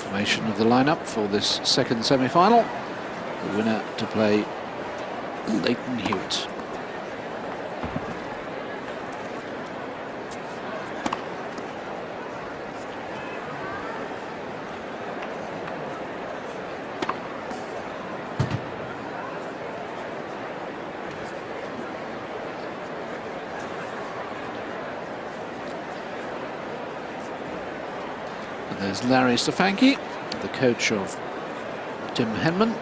Formation of the lineup for this second semi-final. The winner to play Leighton Hewitt. And there's Larry Stefanki, the coach of Tim Henman.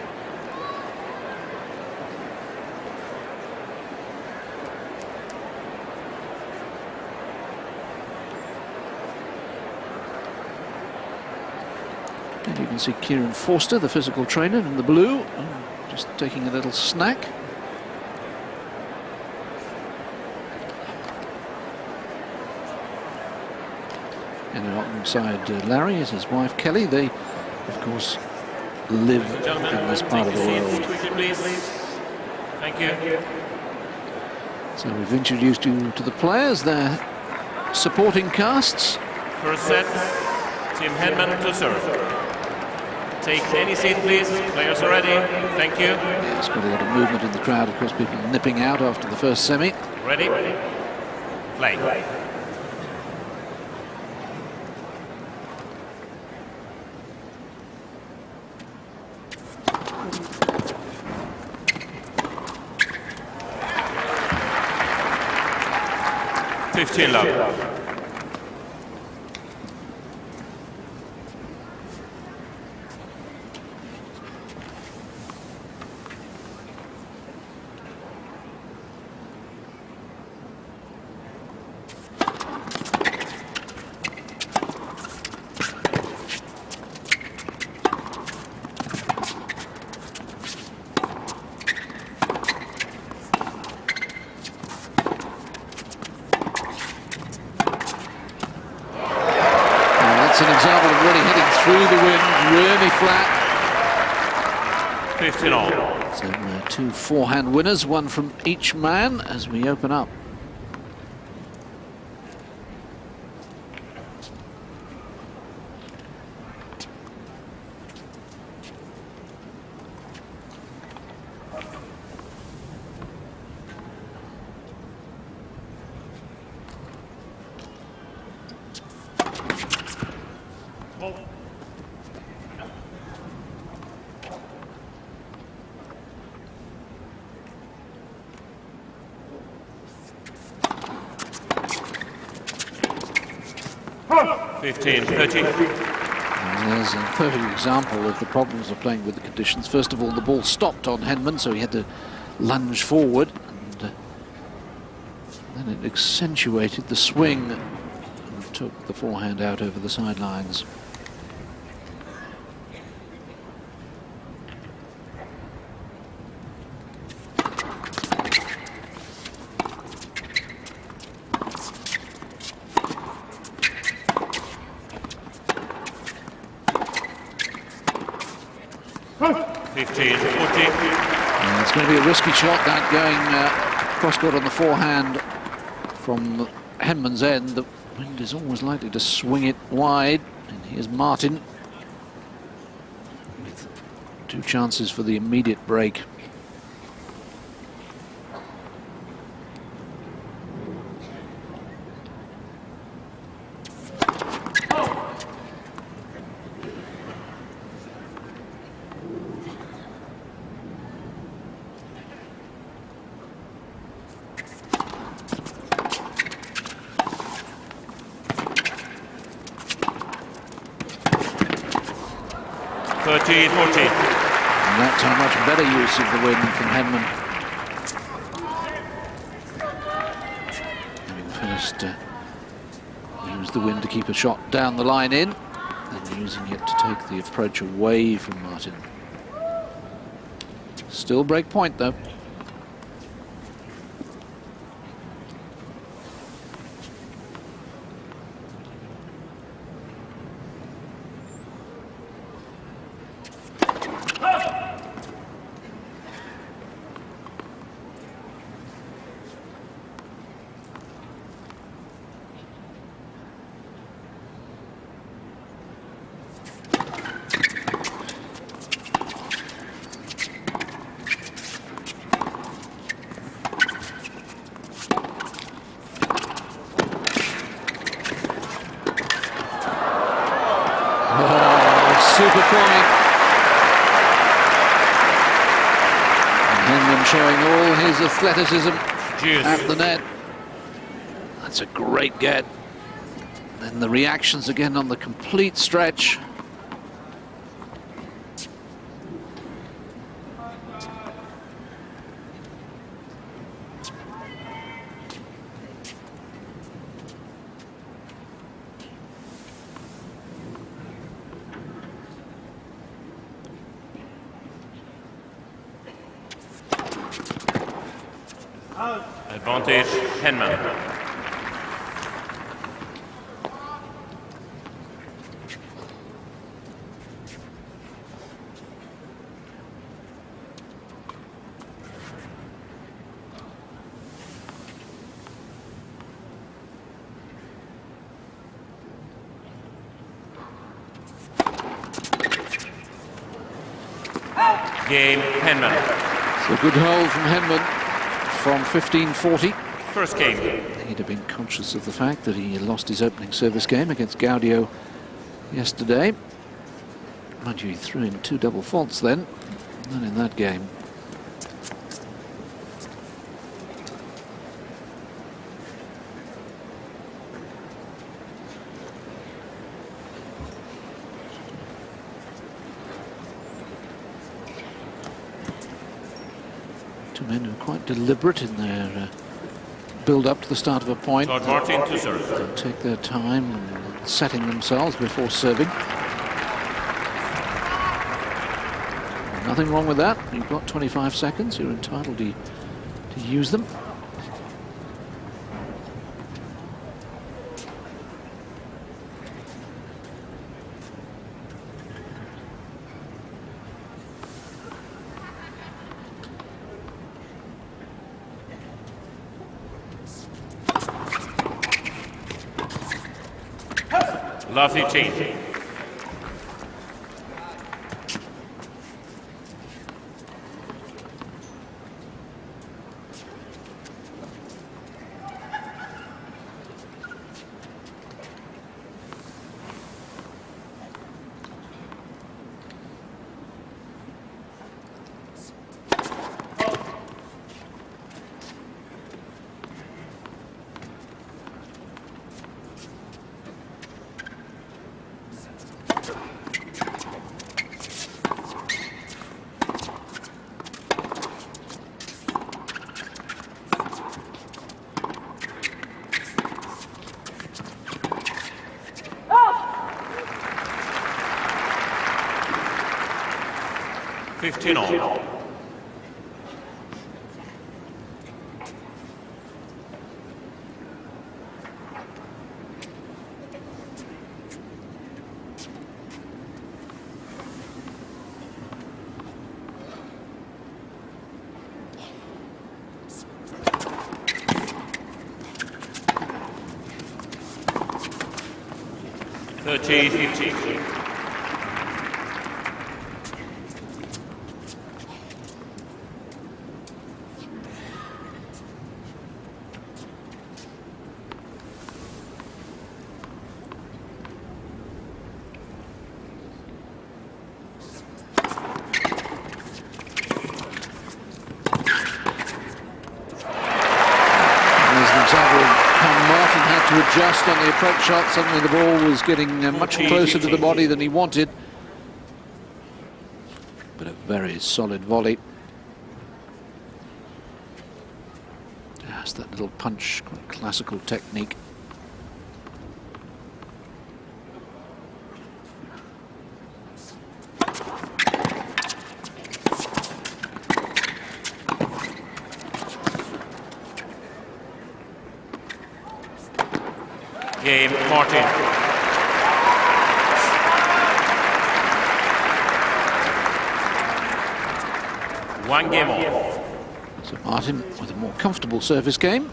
And you can see Kieran Forster, the physical trainer, in the blue, just taking a little snack. And alongside Larry is his wife Kelly. They, of course, live in this part of the world. Thank you. So we've introduced you to the players, their supporting casts. First set, Tim Henman to serve. Take any seat, please. Players are ready. Thank you. Yes, quite a lot of movement in the crowd. Of course, people nipping out after the first semi. Ready? Play. 15 love. That's an example of really hitting through the wind, really flat. 15 all. So two forehand winners, one from each man as we open up. Oh. 15, 13. And there's a perfect example of the problems of playing with the conditions. First of all, the ball stopped on Henman, so he had to lunge forward, and then it accentuated the swing and took the forehand out over the sidelines. Oh. 15, 14. And it's going to be a risky shot, that going cross-court on the forehand from Henman's end. The wind is always likely to swing it wide. And here's Martin with two chances for the immediate break. And that's how much better use of the wind from Henman. Having first used the wind to keep a shot down the line in, and using it to take the approach away from Martin. Still break point though. super point. And Henman showing all his athleticism at the net. That's a great get. Then the reactions again on the complete stretch. Advantage, Henman. Game, Henman. It's a good hole from Henman from 1540. First game. He'd have been conscious of the fact that he lost his opening service game against Gaudio yesterday. Mind you, he threw in 2 double faults then, not in that game. Two men who are quite deliberate in their build up to the start of a point. T.Martin to serve. They'll take their time setting themselves before serving. Nothing wrong with that. You've got 25 seconds. You're entitled to use them. Lovely change. Fifteen all. $30-15. Martin had to adjust on the approach shot. Suddenly the ball was getting much closer to the body than he wanted. But a very solid volley. Just that little punch, quite classical technique. Game, Martin. One game all. So Martin with a more comfortable service game.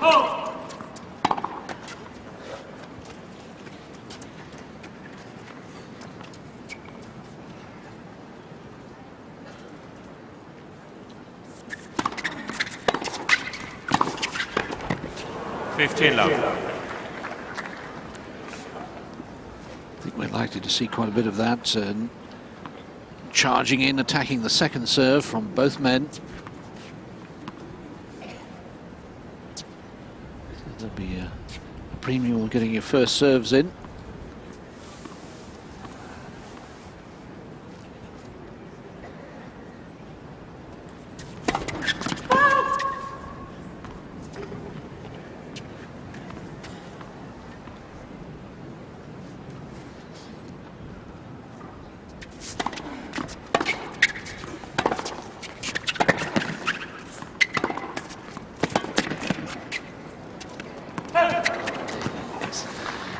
Love. I think we're likely to see quite a bit of that. Charging in, attacking the second serve from both men. So there'll be a premium on getting your first serves in.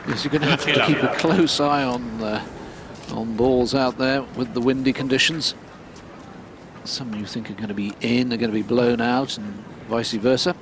Yes, you're going to have to keep a close eye on balls out there with the windy conditions. Some you think are going to be in are going to be blown out, and vice versa.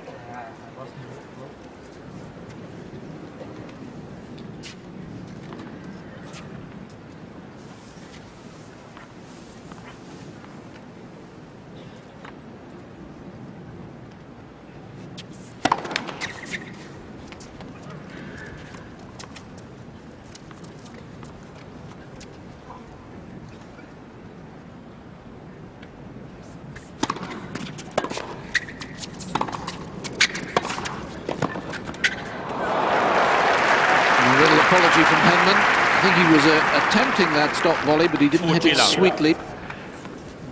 Apology from Henman. I think he was attempting that stop volley, but he didn't hit it sweetly.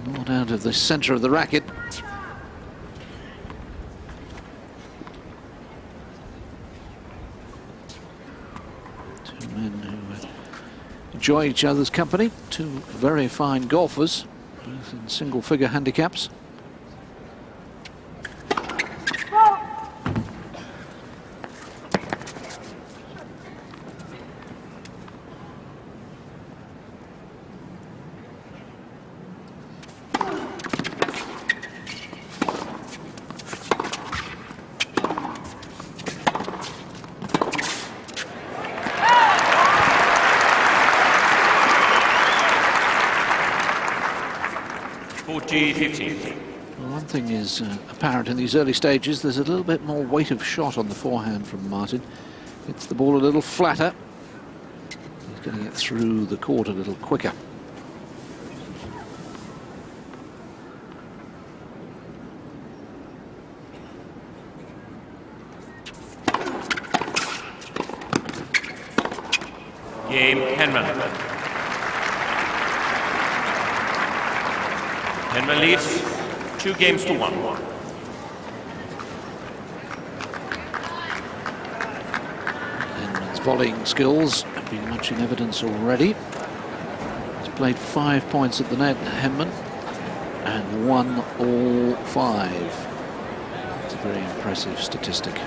Not out of the centre of the racket. Two men who enjoy each other's company. Two very fine golfers, both in single-figure handicaps. One thing is apparent in these early stages, there's a little bit more weight of shot on the forehand from Martin. Hits the ball a little flatter. He's getting it through the court a little quicker. Game Henman. Henman leads 2-1. Henman's volleying skills have been much in evidence already. He's played 5 points at the net, Henman, and won all 5. It's a very impressive statistic.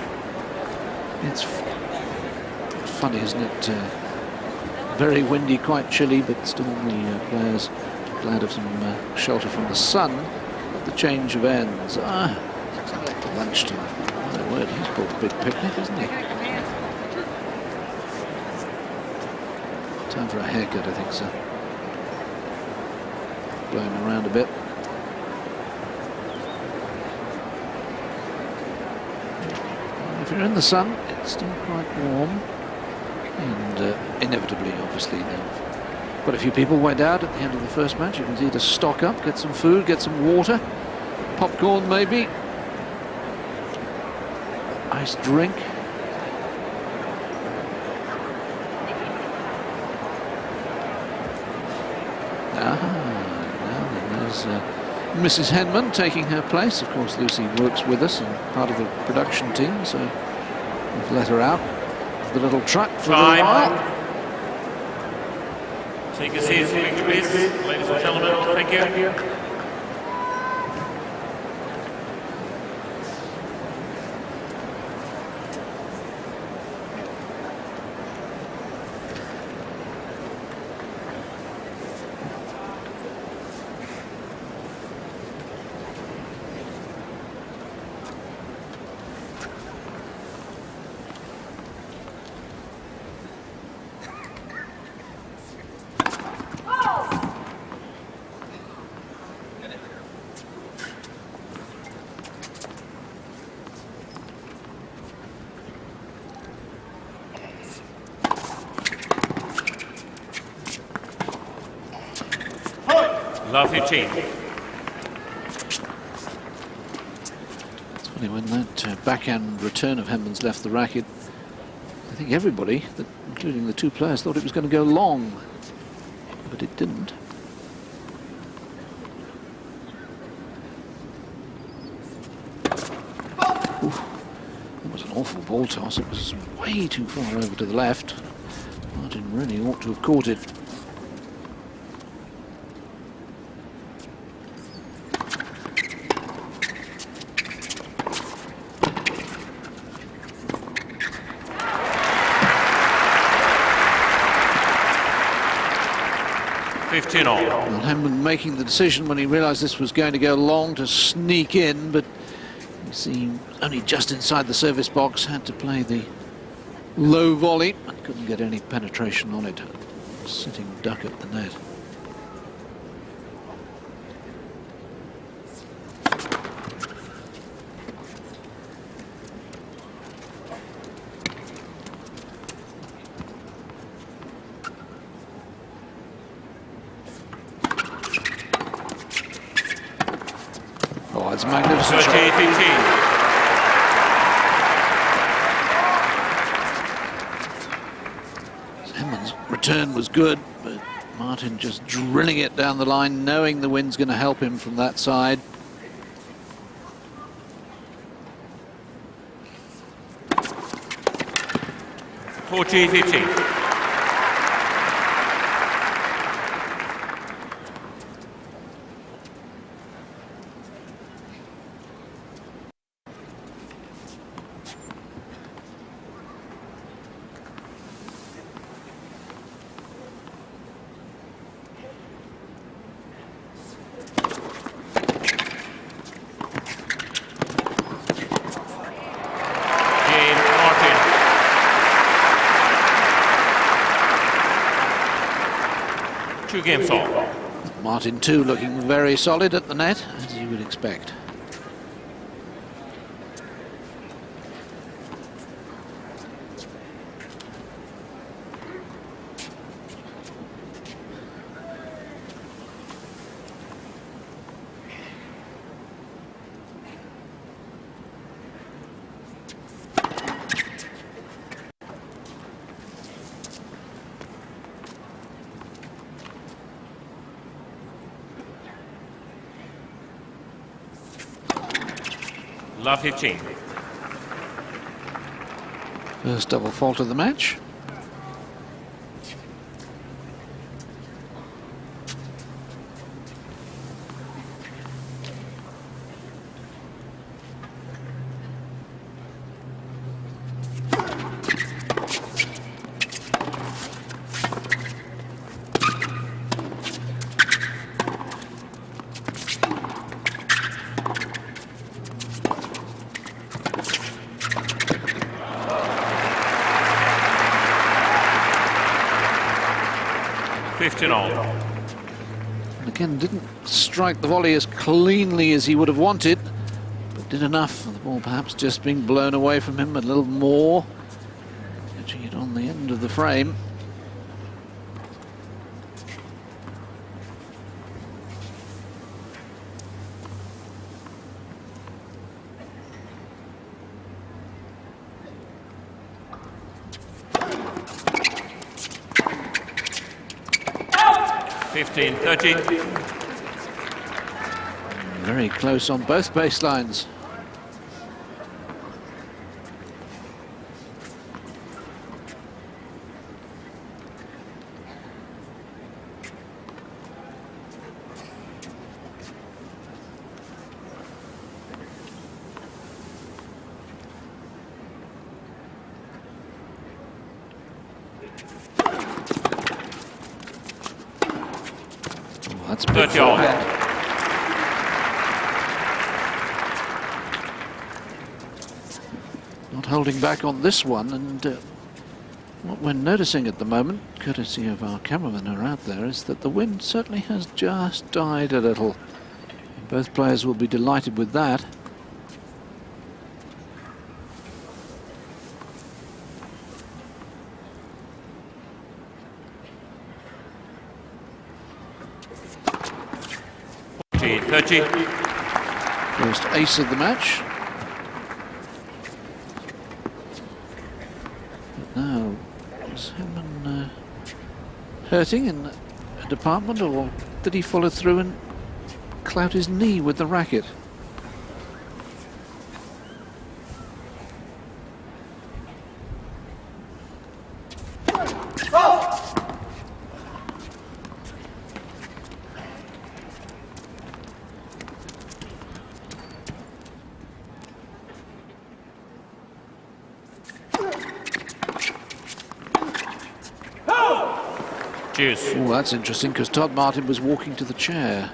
It's funny, isn't it? Very windy, quite chilly, but still the players glad of some shelter from the sun at the change of ends. Lunchtime. My word, he's brought a big picnic, isn't he? Time for a haircut, I think so. Blowing around a bit. If you're in the sun, it's still quite warm. And inevitably, obviously, now quite a few people went out at the end of the first match. You can see to stock up, get some food, get some water, popcorn maybe, iced drink. Now then, there's Mrs. Henman taking her place. Of course, Lucy works with us and part of the production team, so we've let her out of the little truck for a little while. Take a seat, please, ladies and gentlemen. Thank you. Love 15. It's funny, when that backhand return of Henman's left the racket, I think everybody, including the two players, thought it was going to go long, but it didn't. Oof. That was an awful ball toss. It was way too far over to the left. Martin really ought to have caught it. Well, Henman making the decision when he realised this was going to go long to sneak in, but you see, only just inside the service box, had to play the low volley and couldn't get any penetration on it. Sitting duck at the net. Oh, it's a magnificent shot. Henman's return was good, but Martin just drilling it down the line, knowing the wind's going to help him from that side. Two games all. Martin too looking very solid at the net, as you would expect. Love 15. First double fault of the match. And again, didn't strike the volley as cleanly as he would have wanted, but did enough for the ball perhaps just being blown away from him a little more, catching it on the end of the frame. Very close on both baselines. That's big forehand. Not holding back on this one, and what we're noticing at the moment, courtesy of our cameramen who are out there, is that the wind certainly has just died a little. Both players will be delighted with that. 30. First ace of the match. But now, is Henman hurting in a department, or did he follow through and clout his knee with the racket? Cheers. Oh, that's interesting, because Todd Martin was walking to the chair.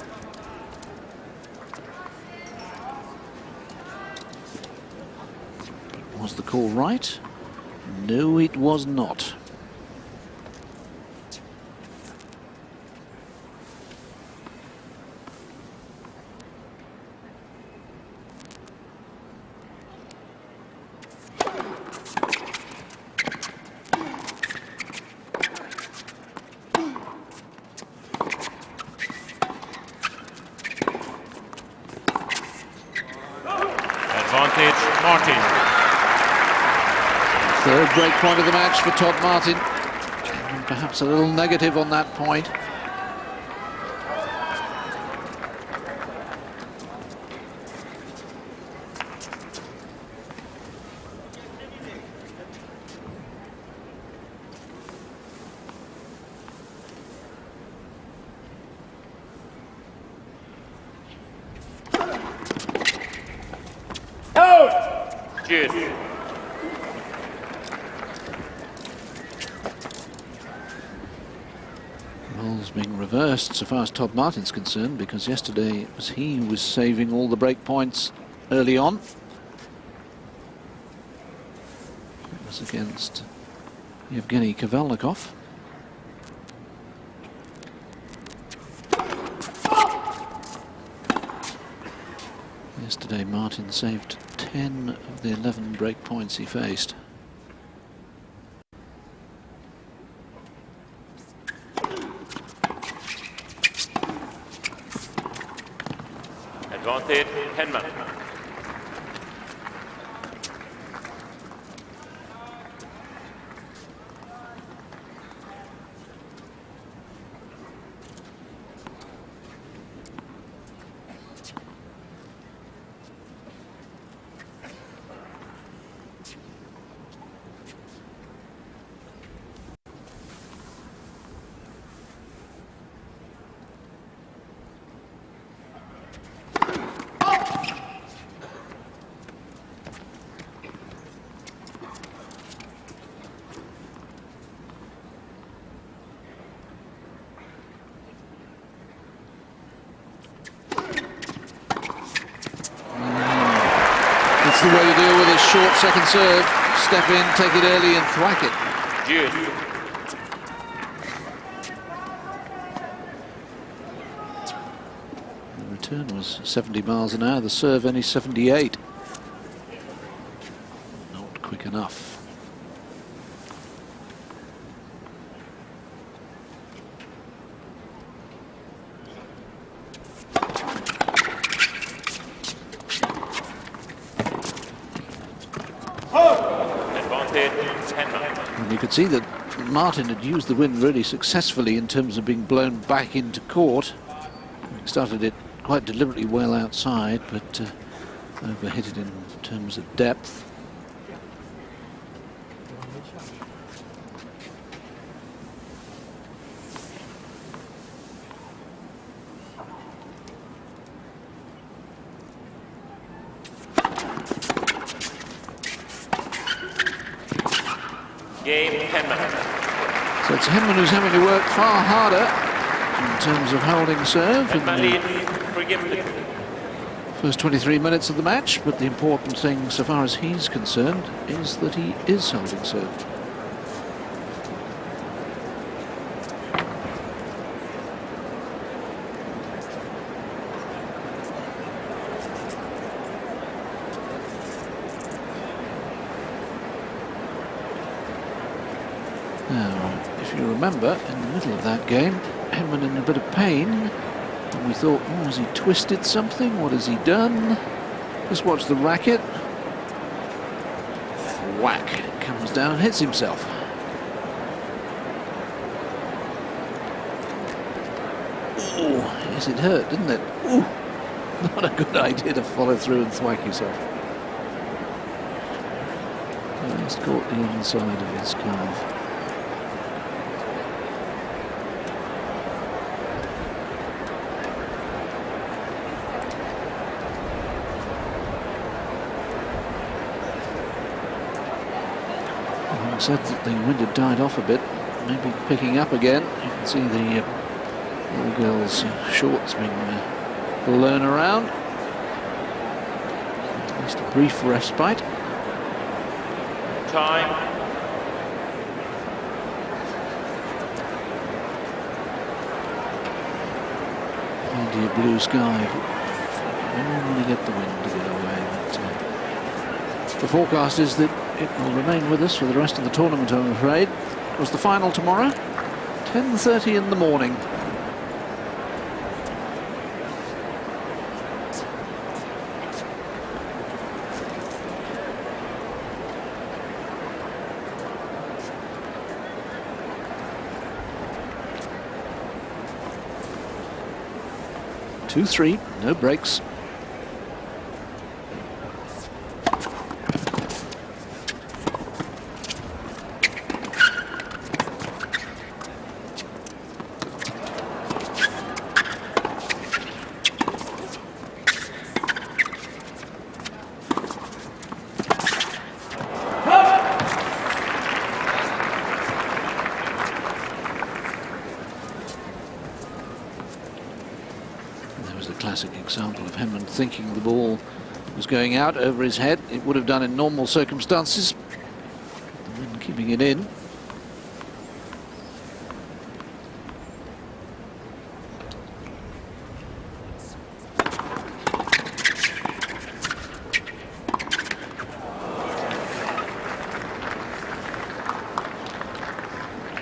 But was the call right? No, it was not. Advantage, Martin. Third break point of the match for Todd Martin. And perhaps a little negative on that point. Cheers. Roles being reversed so far as Todd Martin's concerned, because yesterday it was he who was saving all the break points early on. It was against Evgeny Kavelnikov. Yesterday Martin saved 10 of the 11 break points he faced. Advantage, Henman. That's the way to deal with a short second serve. Step in, take it early and thwack it. Cheers. The return was 70 miles an hour, the serve only 78. Not quick enough. And you could see that Martin had used the wind really successfully in terms of being blown back into court. He started it quite deliberately well outside, but overhit it in terms of depth. Game, Henman. So it's Henman who's having to work far harder in terms of holding serve. Henman lead, forgive. First 23 minutes of the match, but the important thing so far as he's concerned is that he is holding serve. Now, if you remember, in the middle of that game, Henman in a bit of pain and we thought, oh, has he twisted something? What has he done? Just watch the racket. Whack, comes down and hits himself. Oh, yes, it hurt, didn't it? Ooh, not a good idea to follow through and thwack yourself. He's caught the inside of his calf. Said that the wind had died off a bit, maybe picking up again. You can see the little girl's shorts being blown around. At least a brief respite. Time. India blue sky. I don't really get the wind to get away, but the forecast is that it will remain with us for the rest of the tournament, I'm afraid. Of course, the final tomorrow, 10:30 in the morning. Two, three, no breaks. Classic example of Henman thinking the ball was going out over his head. It would have done in normal circumstances, and then keeping it in.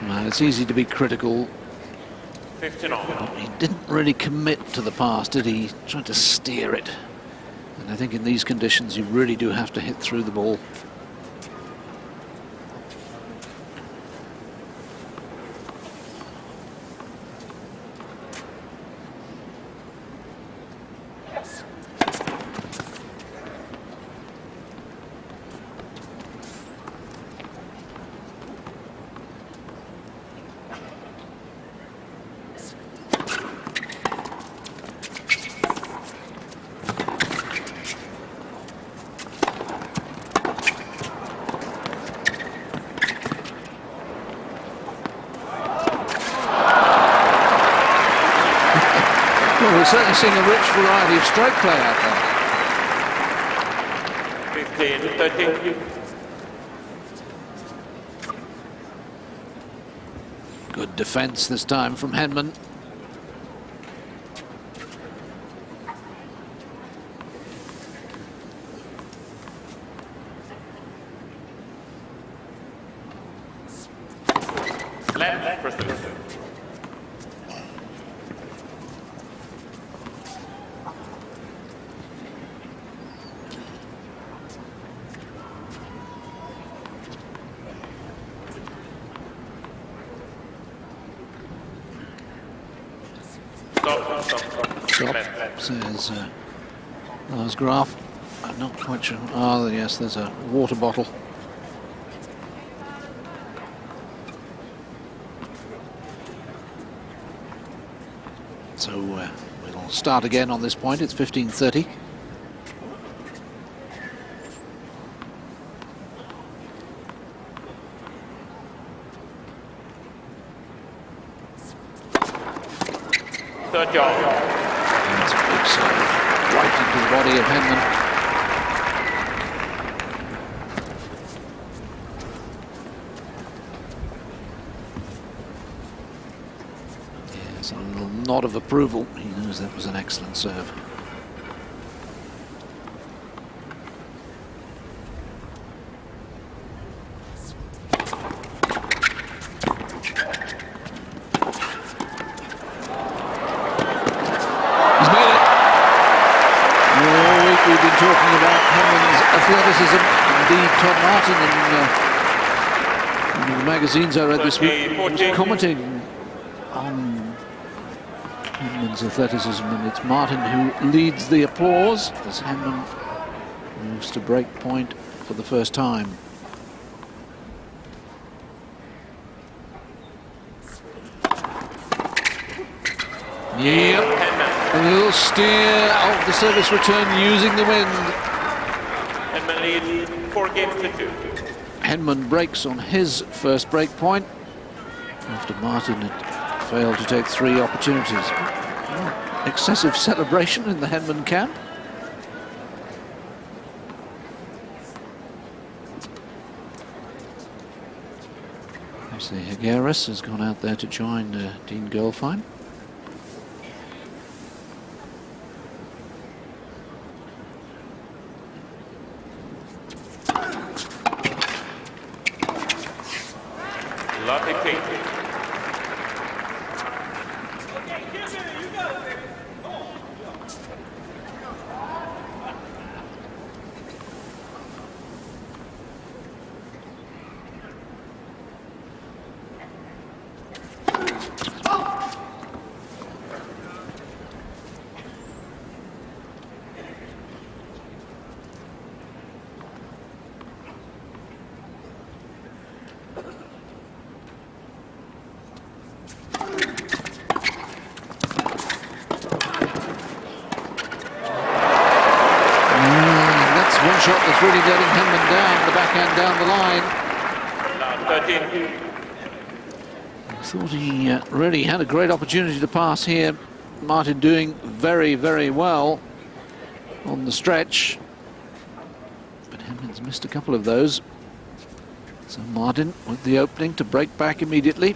Well, it's easy to be critical. 15 on. He didn't really commit to the pass, did he? He tried to steer it. And I think in these conditions you really do have to hit through the ball. Well, we're certainly seeing a rich variety of stroke play out there. 15, 30. Good defence this time from Henman. Left, first base. Stop, says Lars Graf. I'm not quite sure. Oh, yes, there's a water bottle. So we'll start again on this point. It's 15:30. Third yard. That's a big serve. Right into the body of Henman. Yes, a little nod of approval. He knows that was an excellent serve. athleticism. Indeed, Todd Martin in the magazines I read this week was commenting on Henman's athleticism, and it's Martin who leads the applause as Henman moves to break point for the first time. Yep, a little steer of the service return using the wind. Henman leads 4-2. Henman breaks on his first break point after Martin had failed to take 3 opportunities. Excessive celebration in the Henman camp. As the Higueras has gone out there to join Dean Girlfine. Lovely kick. One shot that's really letting Henman down, the backhand down the line. 13. I thought he really had a great opportunity to pass here. Martin doing very, very well on the stretch. But Henman's missed a couple of those. So Martin with the opening to break back immediately.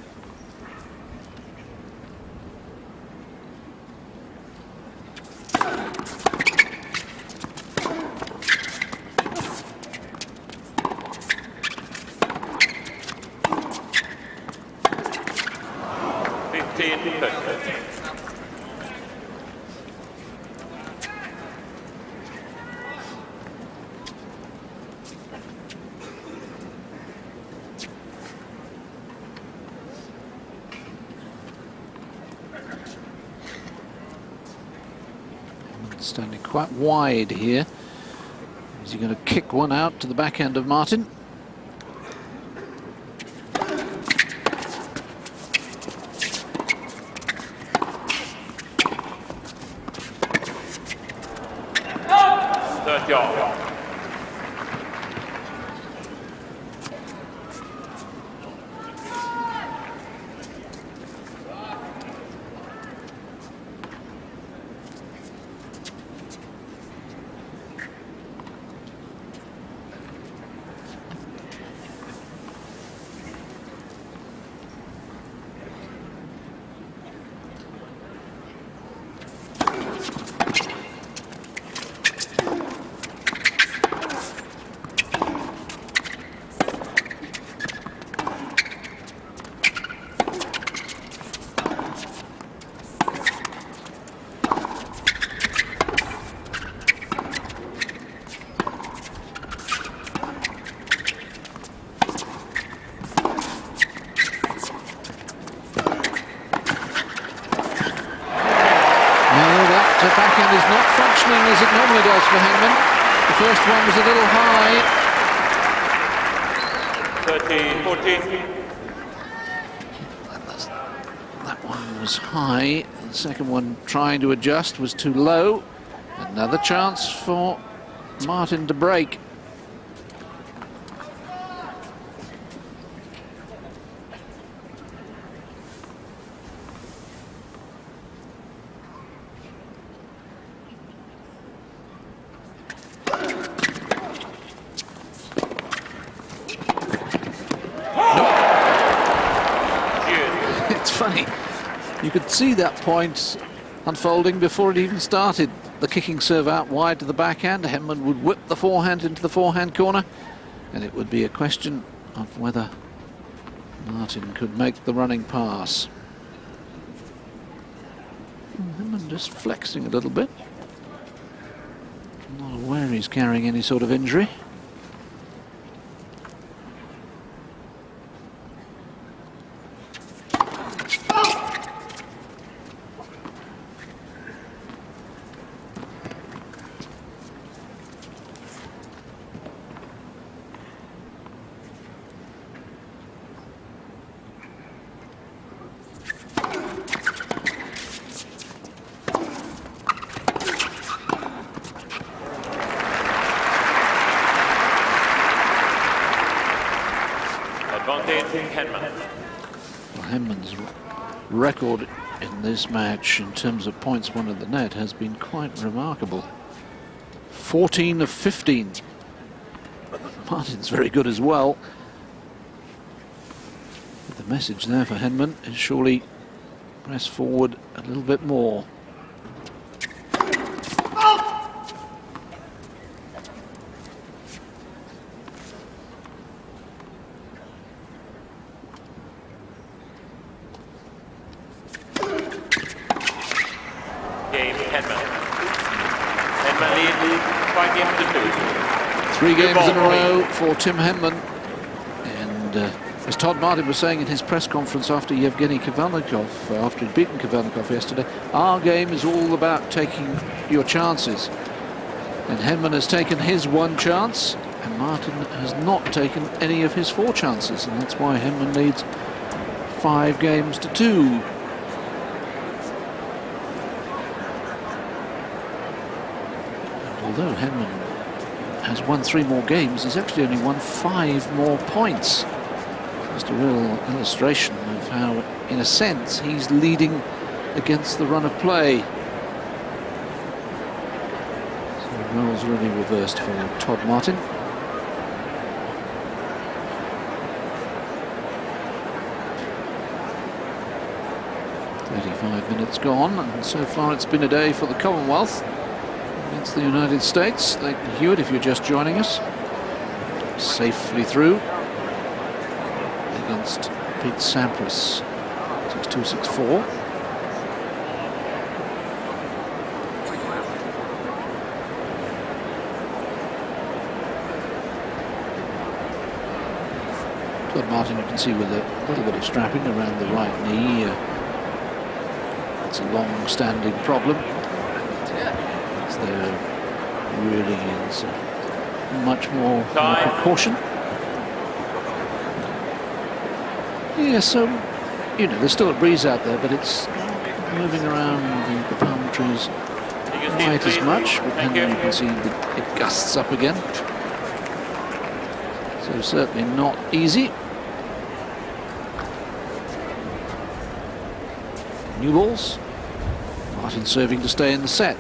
Standing quite wide here. Is he going to kick one out to the backhand of Martin? Third yard. Backhand is not functioning as it normally does for Henman. The first one was a little high. 13-14. That one was high. The second one, trying to adjust, was too low. Another chance for Martin to break. Funny, you could see that point unfolding before it even started. The kicking serve out wide to the backhand. Henman would whip the forehand into the forehand corner, and it would be a question of whether Martin could make the running pass. Henman just flexing a little bit. Not aware he's carrying any sort of injury. Henman. Well, Henman's record in this match in terms of points won at the net has been quite remarkable. 14 of 15. Martin's very good as well. But the message there for Henman is surely press forward a little bit more. Henman lead 5 games to 2. 3 games in a row for Tim Henman. And as Todd Martin was saying in his press conference after Yevgeny Kavelnikov, after he'd beaten Kavelnikov yesterday, our game is all about taking your chances. And Henman has taken his 1 chance, and Martin has not taken any of his 4 chances. And that's why Henman leads 5 games to 2. Although Henman has won 3 more games, he's actually only won 5 more points. Just a real illustration of how, in a sense, he's leading against the run of play. So the roles really reversed for Todd Martin. Minutes gone, and so far it's been a day for the Commonwealth against the United States. Leighton Hewitt, if you're just joining us, safely through against Pete Sampras, 6-2, 6-4. Todd Martin, you can see with a little bit of strapping around the right knee. It's a long-standing problem. There really is much more precaution. Yeah, so, you know, there's still a breeze out there, but it's moving around the palm trees quite as much. But then you can see that it gusts up again. So certainly not easy. New balls. Martin serving to stay in the set.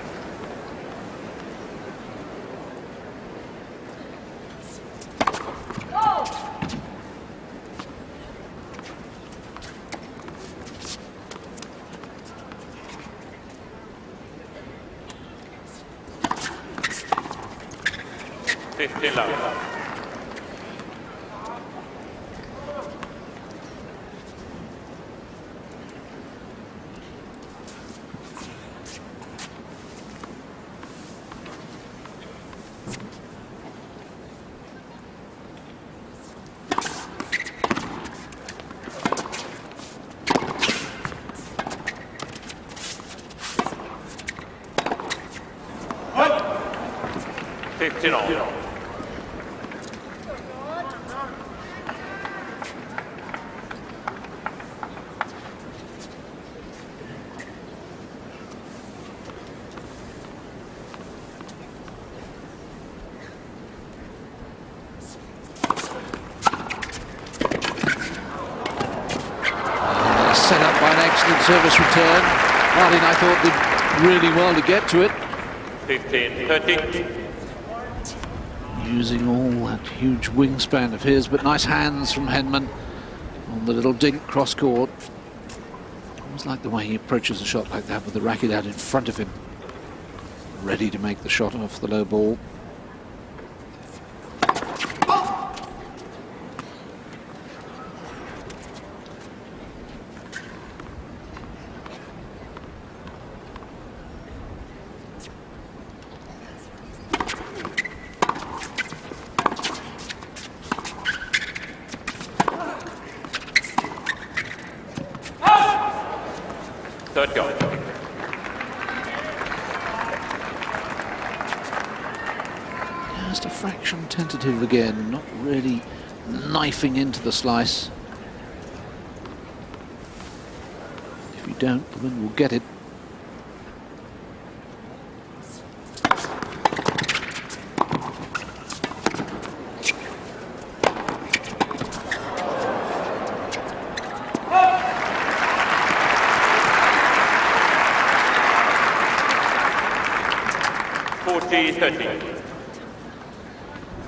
Set up by an excellent service return. Martin, I thought, did really well to get to it. 15-30. Using all that huge wingspan of his, but nice hands from Henman on the little dink cross court. I always like the way he approaches a shot like that with the racket out in front of him, ready to make the shot off the low ball. Third go. Just a fraction tentative again, not really knifing into the slice. If you don't, the wind will get it.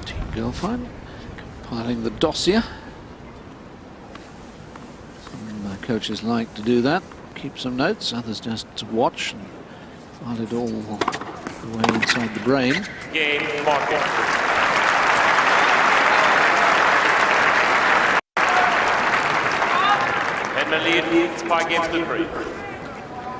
Team Girlfriend compiling the dossier. Some coaches like to do that, keep some notes, others just to watch and file it all away inside the brain. Game marking. Henman lead 5 games to 3.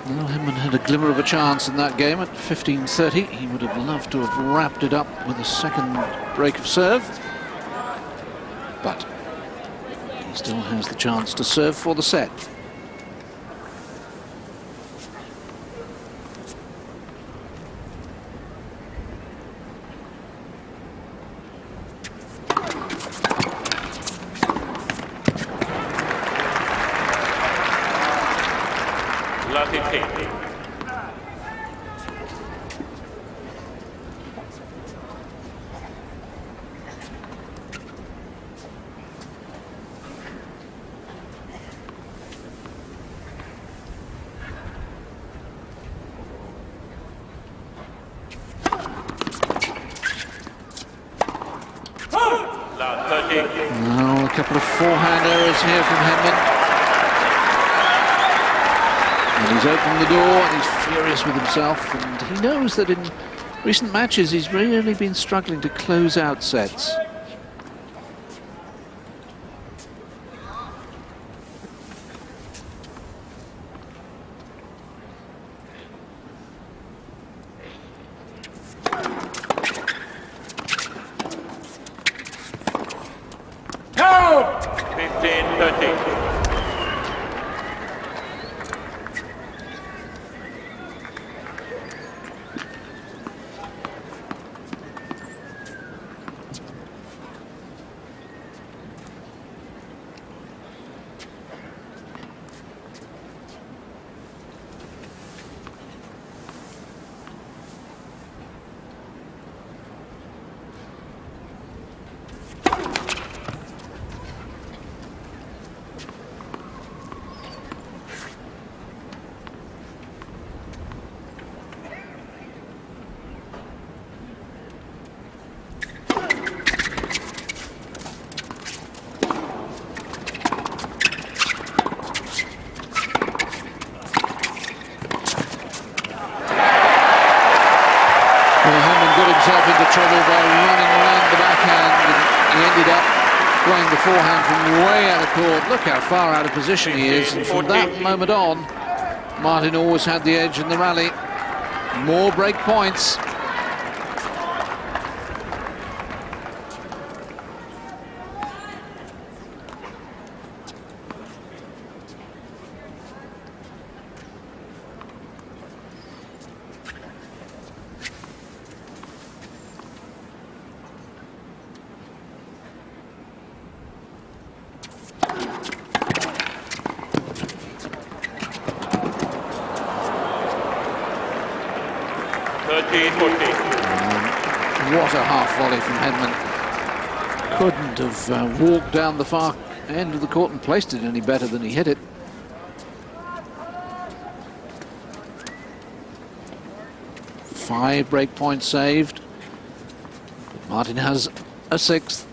Well, Henman had a glimmer of a chance in that game at 15-30. He would have loved to have wrapped it up with a second break of serve. But he still has the chance to serve for the set. Now a couple of forehand errors here from Henman. And he's opened the door and he's furious with himself, and he knows that in recent matches he's really been struggling to close out sets. Himself into trouble by running around the backhand, and he ended up playing the forehand from way out of court. Look how far out of position he is, and from that moment on, Martin always had the edge in the rally. More break points. What a half volley from Henman. Couldn't have walked down the far end of the court and placed it any better than he hit it. Five break points saved. Martin has a sixth.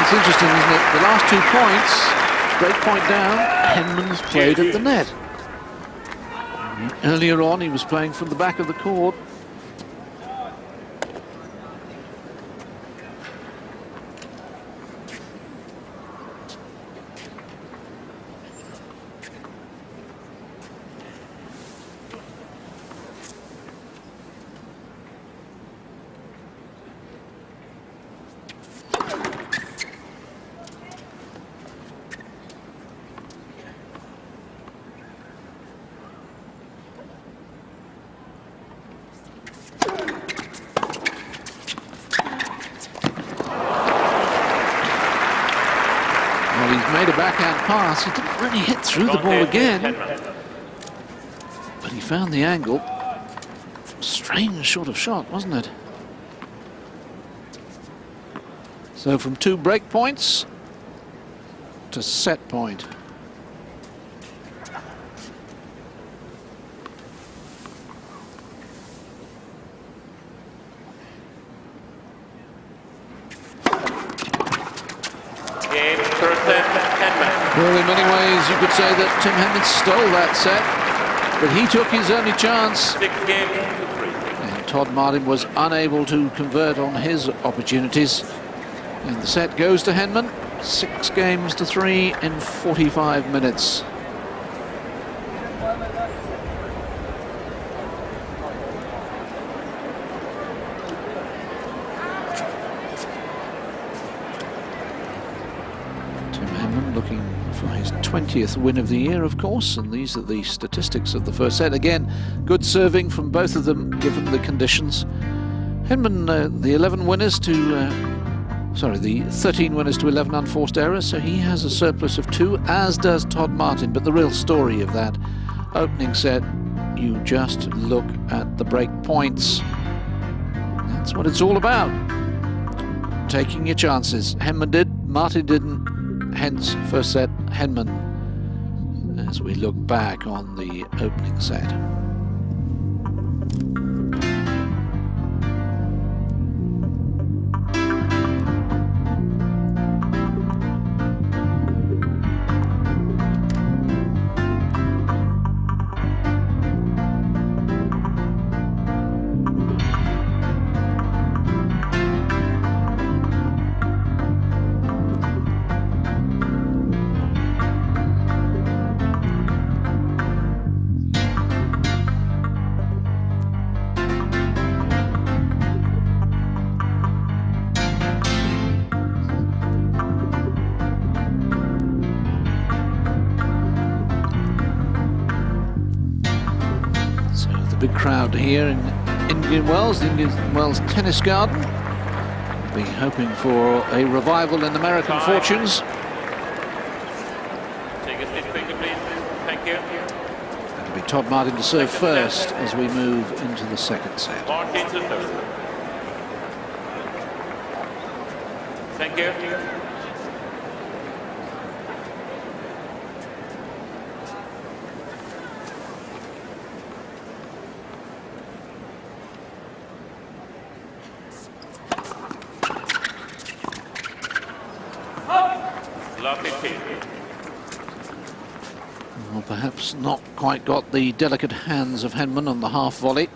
It's interesting, isn't it? The last 2 points, break point down, Henman's played at the net. Earlier on, he was playing from the back of the court. Well, he's made a backhand pass. He didn't really hit through the ball again, but he found the angle. Strange sort of shot, wasn't it? So from 2 break points to set point. Well, in many ways, you could say that Tim Henman stole that set, but he took his only chance. And Todd Martin was unable to convert on his opportunities. And the set goes to Henman, 6 games to 3 in 45 minutes. Looking for his 20th win of the year, of course, and these are the statistics of the first set. Again, good serving from both of them given the conditions. Henman, the 11 winners to the 13 winners to 11 unforced errors, so he has a surplus of 2, as does Todd Martin. But the real story of that opening set, you just look at the break points. That's what it's all about, taking your chances. Henman did, Martin didn't. Hence, first set, Henman, as we look back on the opening set. Big crowd here in Indian Wells, the Indian Wells Tennis Garden. We'll be hoping for a revival in American fortunes. Take a seat quickly, please. Thank you. It'll be Todd Martin to serve first as we move into the second set. Martin to serve. Thank you. Well, perhaps not quite got the delicate hands of Henman on the half volley.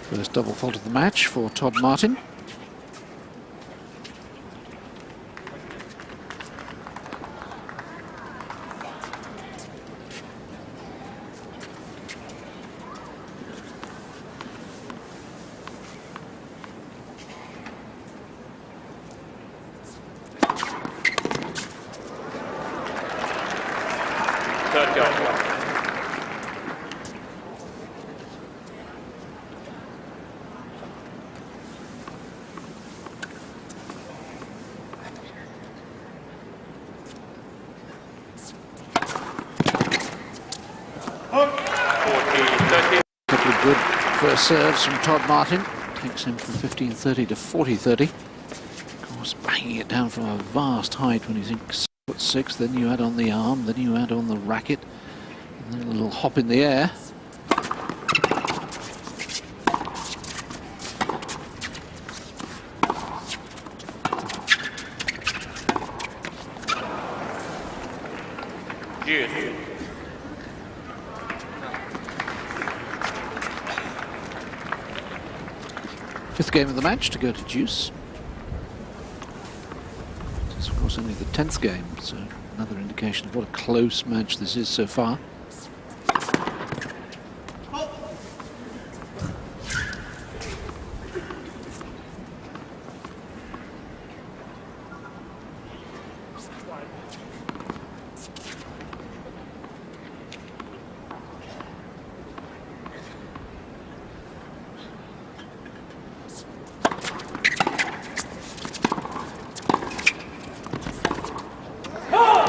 First double fault of the match for Todd Martin. Third go. Couple of good first serves from Todd Martin. Takes him from 15-30 to 40-30. Of course, banging it down from a vast height when you think Put 6, then you add on the arm, then you add on the racket, and then a little hop in the air. Good. Fifth game of the match to go to deuce. It's of course only the 10th game, so another indication of what a close match this is so far.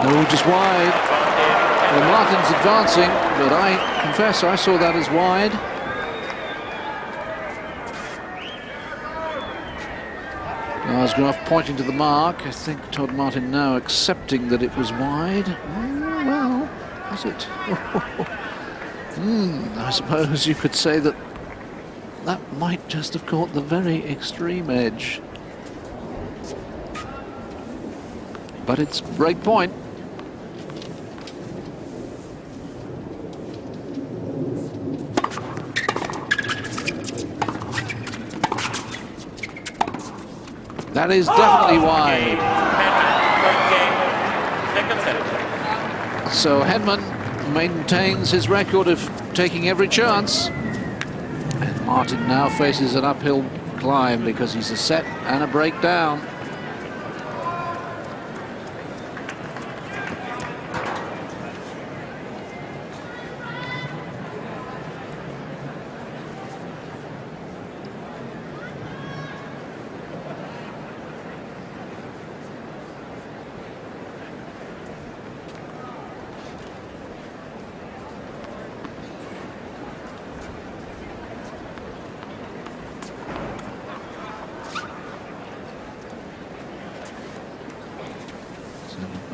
No, just wide. Well, Martin's advancing, but I confess I saw that as wide. Graf pointing to the mark. I think Todd Martin now accepting that it was wide. Oh, well, was it? I suppose you could say that that might just have caught the very extreme edge. But it's break point. That is definitely wide. So Henman maintains his record of taking every chance. And Martin now faces an uphill climb because he's a set and a break down.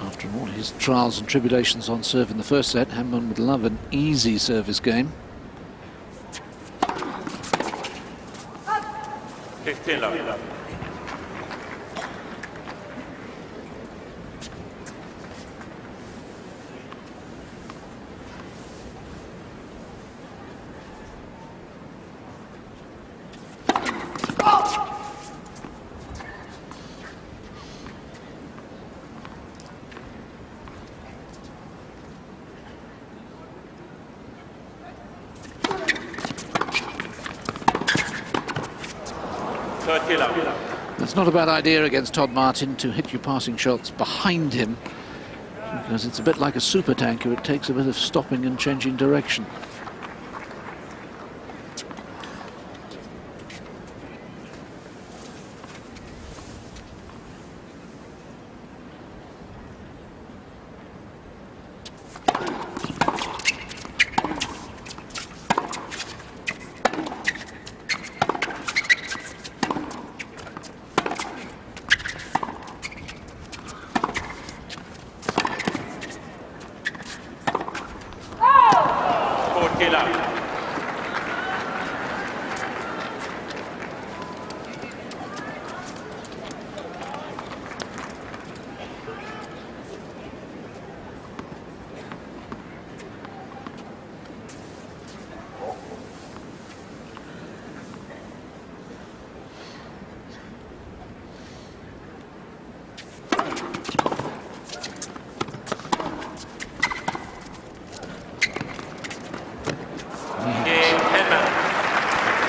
After all his trials and tribulations on serve in the first set, Henman would love an easy service game. 15 love. That's not a bad idea against Todd Martin to hit your passing shots behind him, because it's a bit like a super tanker. It takes a bit of stopping and changing direction.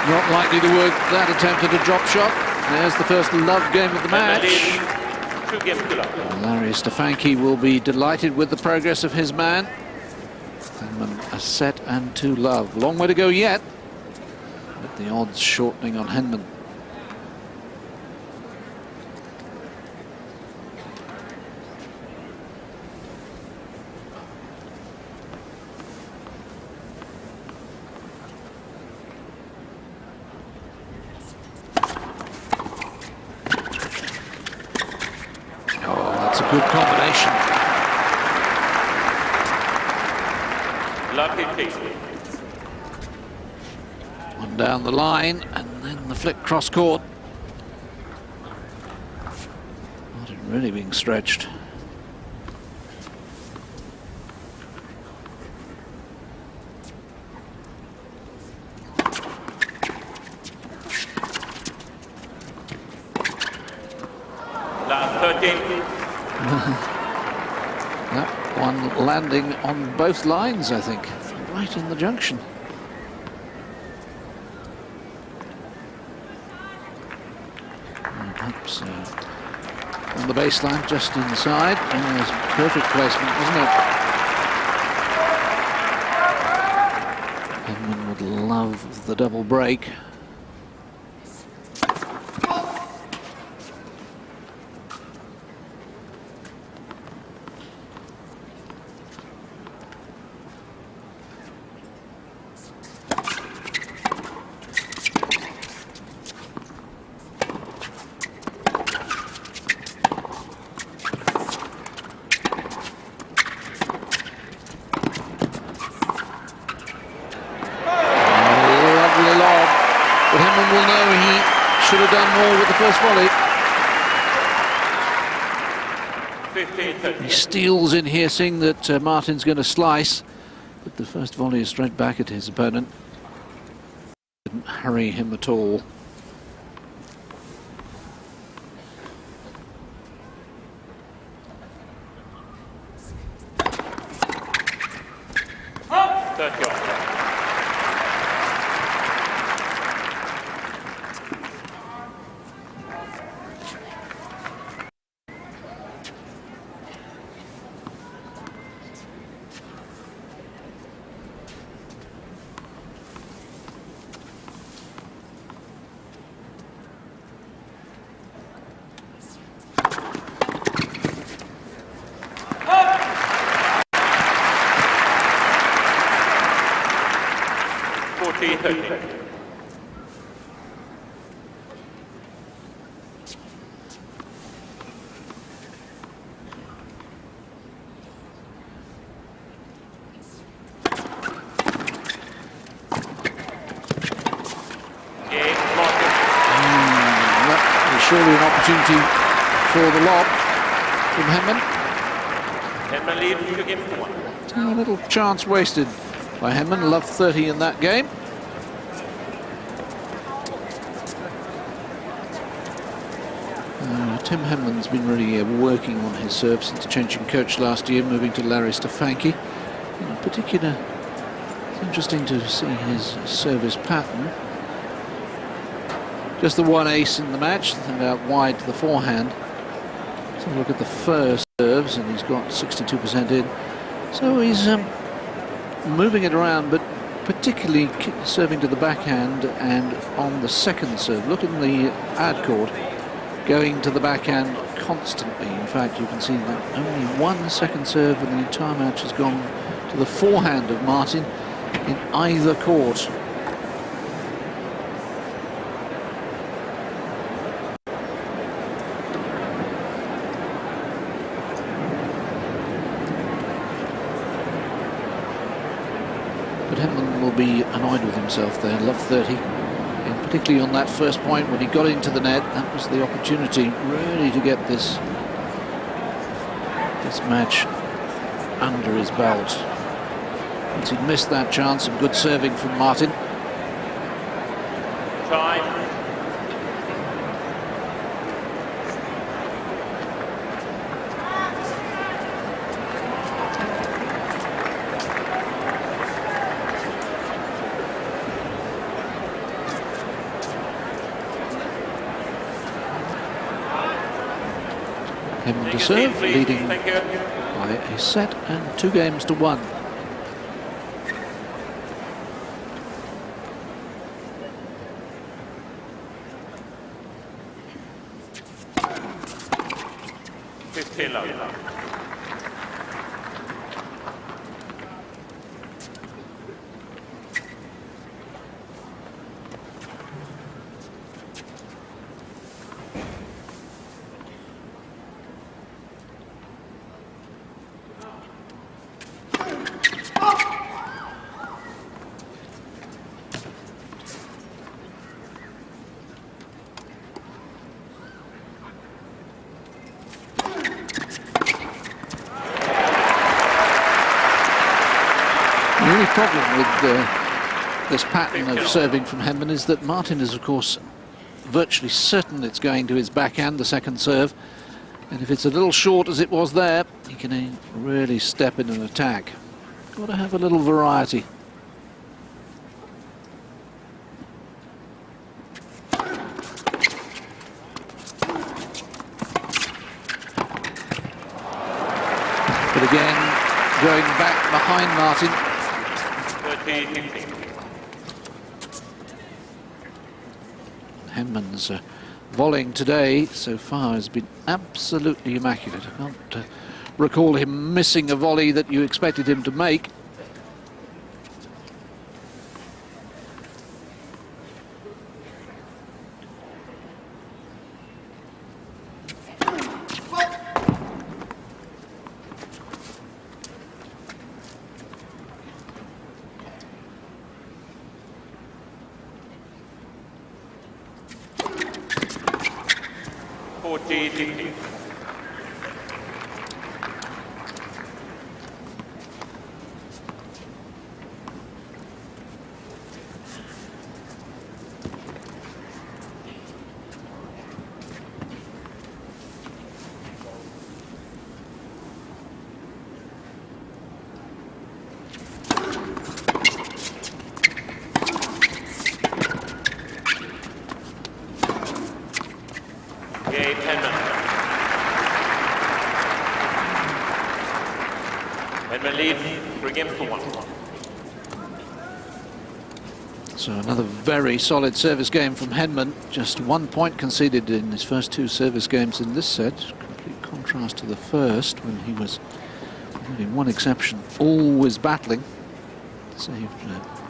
Not likely to work that attempt at a drop shot. There's the first love game of the match. Larry Stefanki will be delighted with the progress of his man. Henman a set and 2 love. Long way to go yet, but the odds shortening on Henman. Good combination. Love 15. One down the line, and then the flick cross court. Martin really being stretched. Love 13. That one landing on both lines, I think, right in the junction. Perhaps on the baseline, just inside. Oh, it's a perfect placement, wasn't it? Henman would love the double break. But Henman will know he should have done more with the first volley. 15-13. He steals in here, seeing that Martin's going to slice, but the first volley is straight back at his opponent. Didn't hurry him at all. Surely an opportunity for the lob from Henman. Henman leads to game 1. A little chance wasted by Henman. Love 30 in that game. Tim Henman's been really working on his serve since changing coach last year, moving to Larry Stefanki. In particular, it's interesting to see his service pattern. Just the one ace in the match, and out wide to the forehand. So look at the first serves, and he's got 62% in. So he's moving it around, but particularly serving to the backhand and on the second serve. Look in the ad court, going to the backhand constantly. In fact, you can see that only one second serve in the entire match has gone to the forehand of Martin in either court. But Henman will be annoyed with himself there. Love 30. And particularly on that first point when he got into the net, that was the opportunity really to get this match under his belt. Once he'd missed that chance, some good serving from Martin. Time. Henman to serve, leading by a set and 2 games to 1. only problem with this pattern of serving from Henman is that Martin is, of course, virtually certain it's going to his backhand, the second serve. And if it's a little short as it was there, he can really step in and attack. Got to have a little variety. But again, going back behind Martin. 30-15. Henman's volleying today so far has been absolutely immaculate. I can't recall him missing a volley that you expected him to make. Henman lead 3 games to 1. So another very solid service game from Henman. Just 1 point conceded in his first 2 service games in this set. Complete contrast to the first, when he was, with one exception, always battling. Saved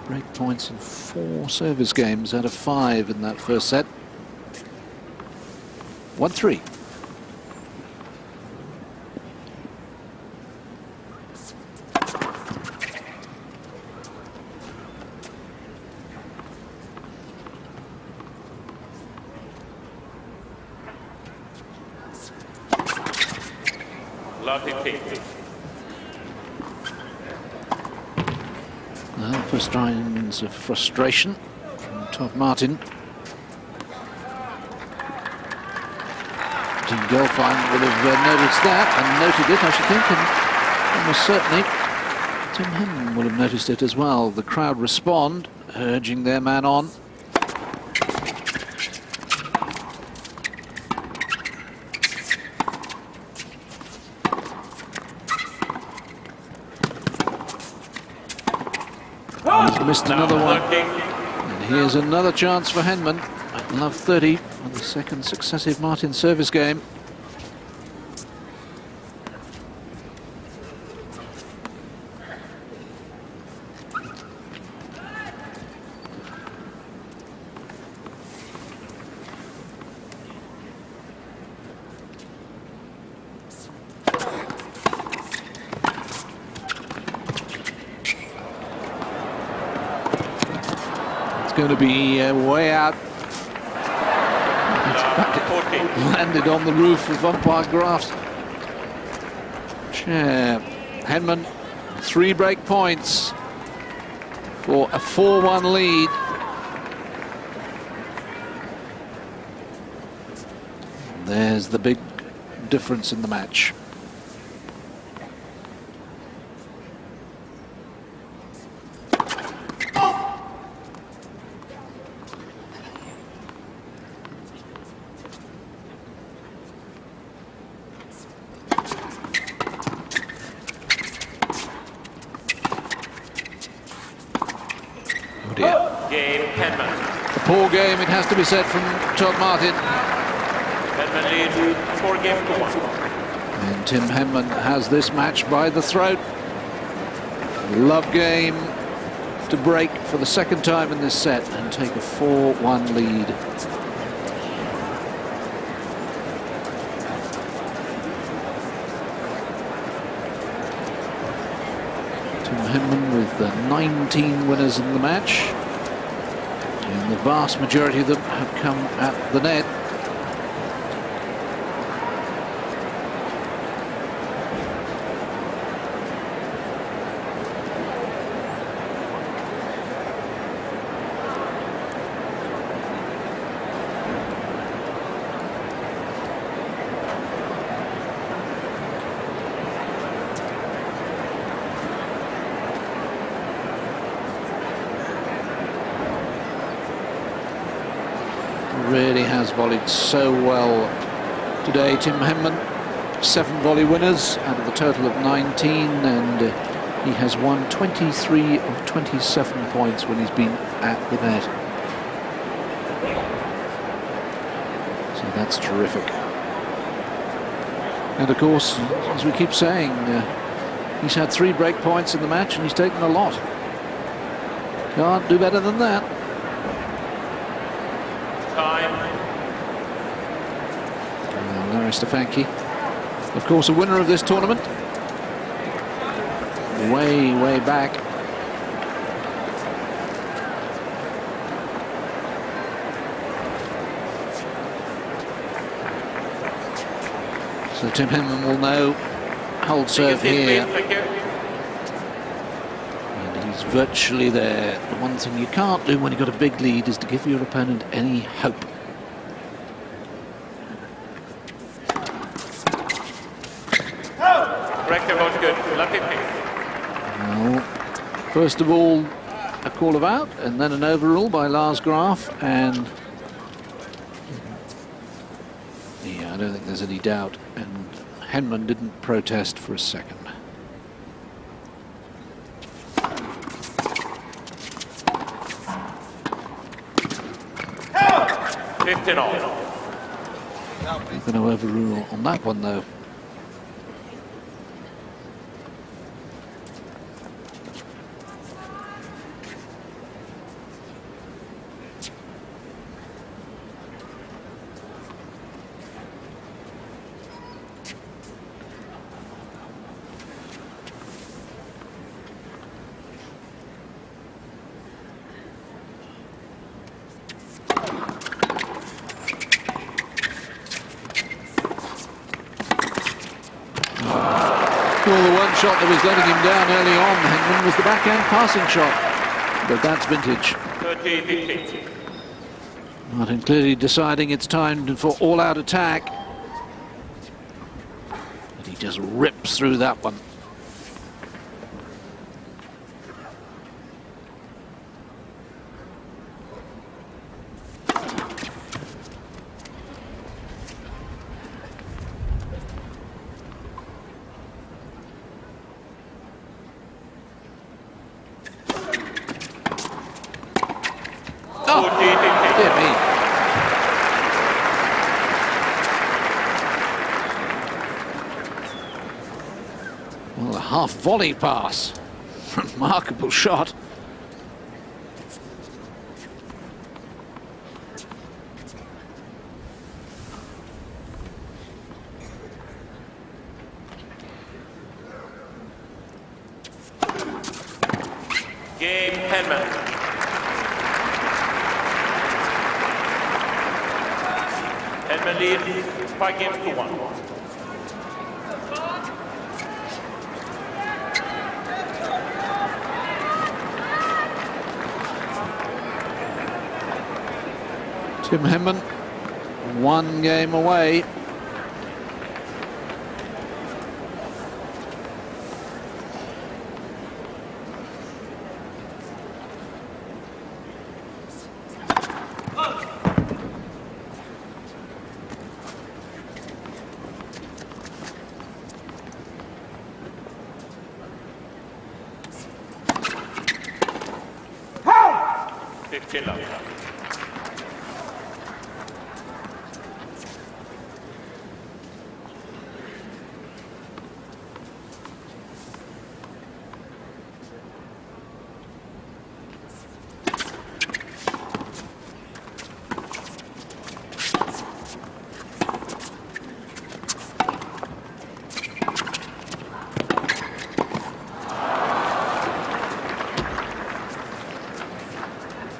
break points in 4 service games out of 5 in that first set. 1-3. First signs of frustration from Todd Martin. Team Gelfine would have noticed that and noted it, I should think, and almost certainly Tim Henman will have noticed it as well. The crowd respond, urging their man on. Missed another one. And here's another chance for Henman at love 30 for the second successive Martin service game. Going to be way out. Landed on the roof of umpire Graf's chair. Henman, 3 break points for a 4-1 lead. There's the big difference in the match. Poor game, it has to be said, from Todd Martin. Henman lead 4 games to 1. And Tim Henman has this match by the throat. Love game to break for the second time in this set and take a 4-1 lead. Tim Henman with the 19 winners in the match. And the vast majority of them have come at the net. really has volleyed so well today. Tim Henman, 7 volley winners out of the total of 19, and he has won 23 of 27 points when he's been at the net. So that's terrific. And of course, as we keep saying, he's had 3 break points in the match and he's taken a lot. Can't do better than that. Time. Larry Stefanki, of course, a winner of this tournament. Way back. So Tim Henman will know hold serve here. And he's virtually there. The one thing you can't do when you've got a big lead is to give your opponent any hope. Well, first of all, a call of out, and then an overrule by Lars Graf, and yeah, I don't think there's any doubt. And Henman didn't protest for a second. Nothing to overrule on that one, though. Well, the one shot that was letting him down early on, Henman, was the backhand passing shot. But that's vintage. 30-50. Martin clearly deciding it's time for all-out attack. But he just rips through that one. Well, a half volley pass. Remarkable shot. Game Henman. Henman lead 5 games to 1. Tim Henman, 1 game away.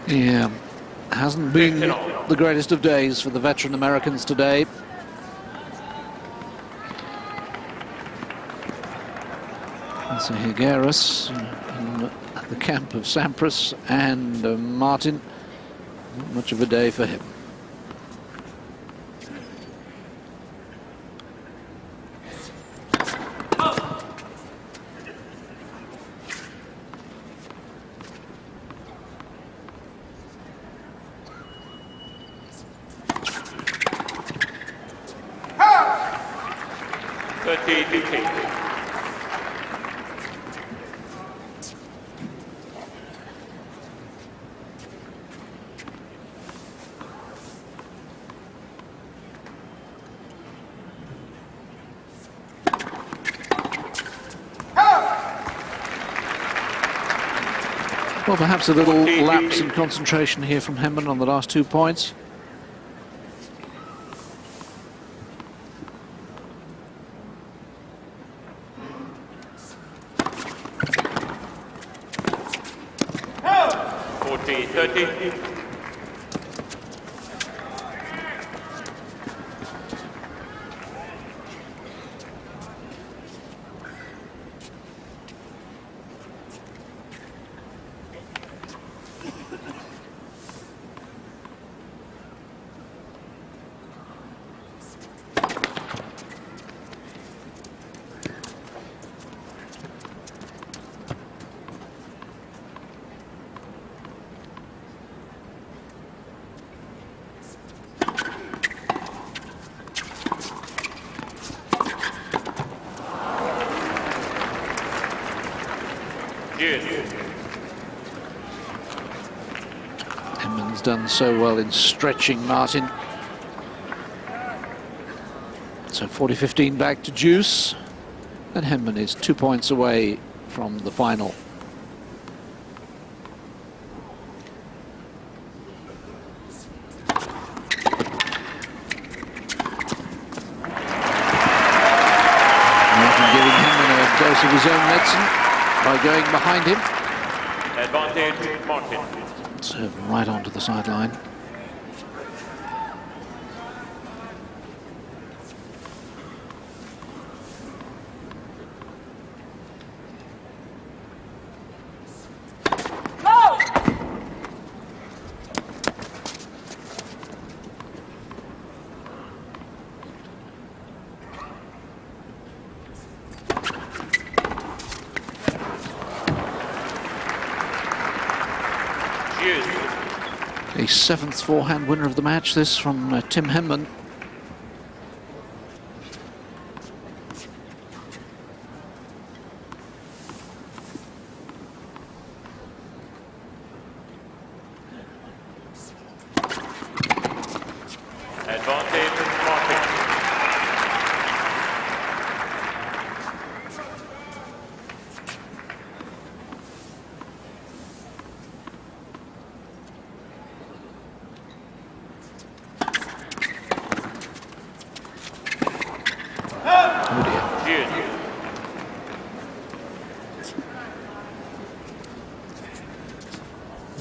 Yeah, hasn't been the greatest of days for the veteran Americans today. And so Higueras at the camp of Sampras and Martin. Not much of a day for him. Well, perhaps a little lapse in concentration here from Henman on the last 2 points. Henman's done so well in stretching Martin. So 40-15 back to Juice, and Henman is 2 points away from the final. Martin giving Henman a dose of his own medicine by going behind him. Advantage, Martin. Serve right onto the sideline. A 7th forehand winner of the match, this from Tim Henman. Advantage, Martin.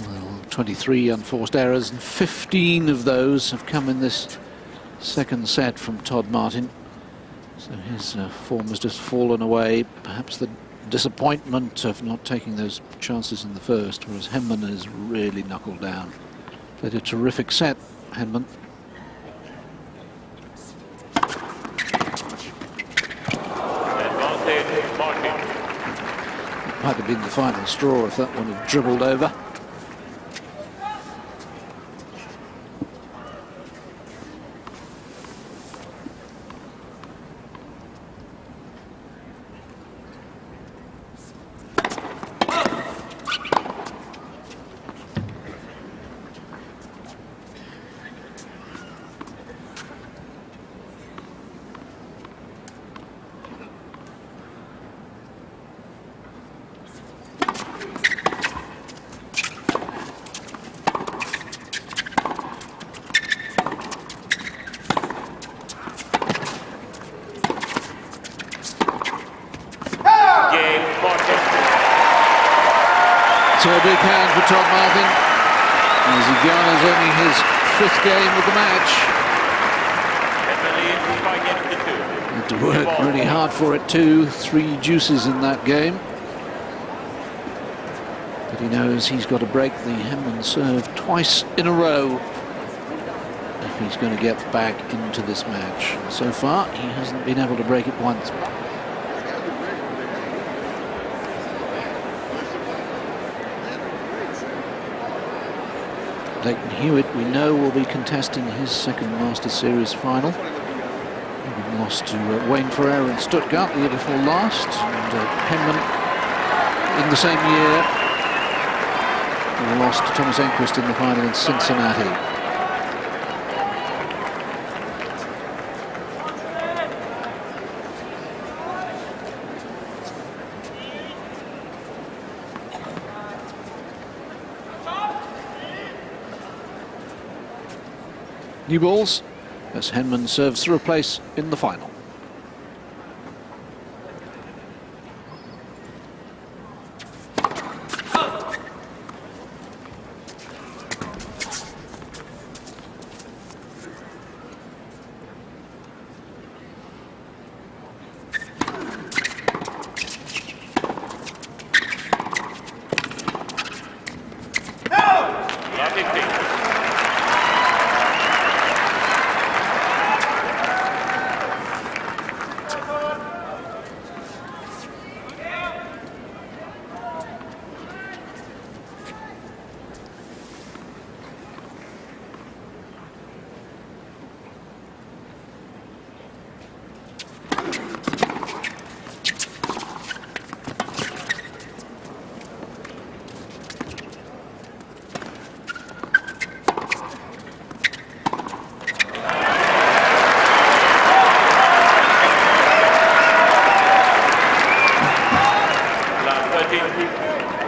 Well, 23 unforced errors, and 15 of those have come in this second set from Todd Martin. So his form has just fallen away. Perhaps the disappointment of not taking those chances in the first, whereas Henman has really knuckled down. Played a terrific set, Henman. Advantage, Martin. Might have been the final straw if that one had dribbled over. So a big hand for Todd Martin as he garners only his 5th game of the match. Had to work really hard for it too. 3 deuces in that game. But he knows he's got to break the Henman serve twice in a row if he's going to get back into this match. So far, he hasn't been able to break it once. Leighton Hewitt, we know, will be contesting his 2nd Masters Series final. He lost to Wayne Ferrer in Stuttgart the year before last, and Henman in the same year lost to Thomas Enquist in the final in Cincinnati. New balls as Henman serves through a place in the final.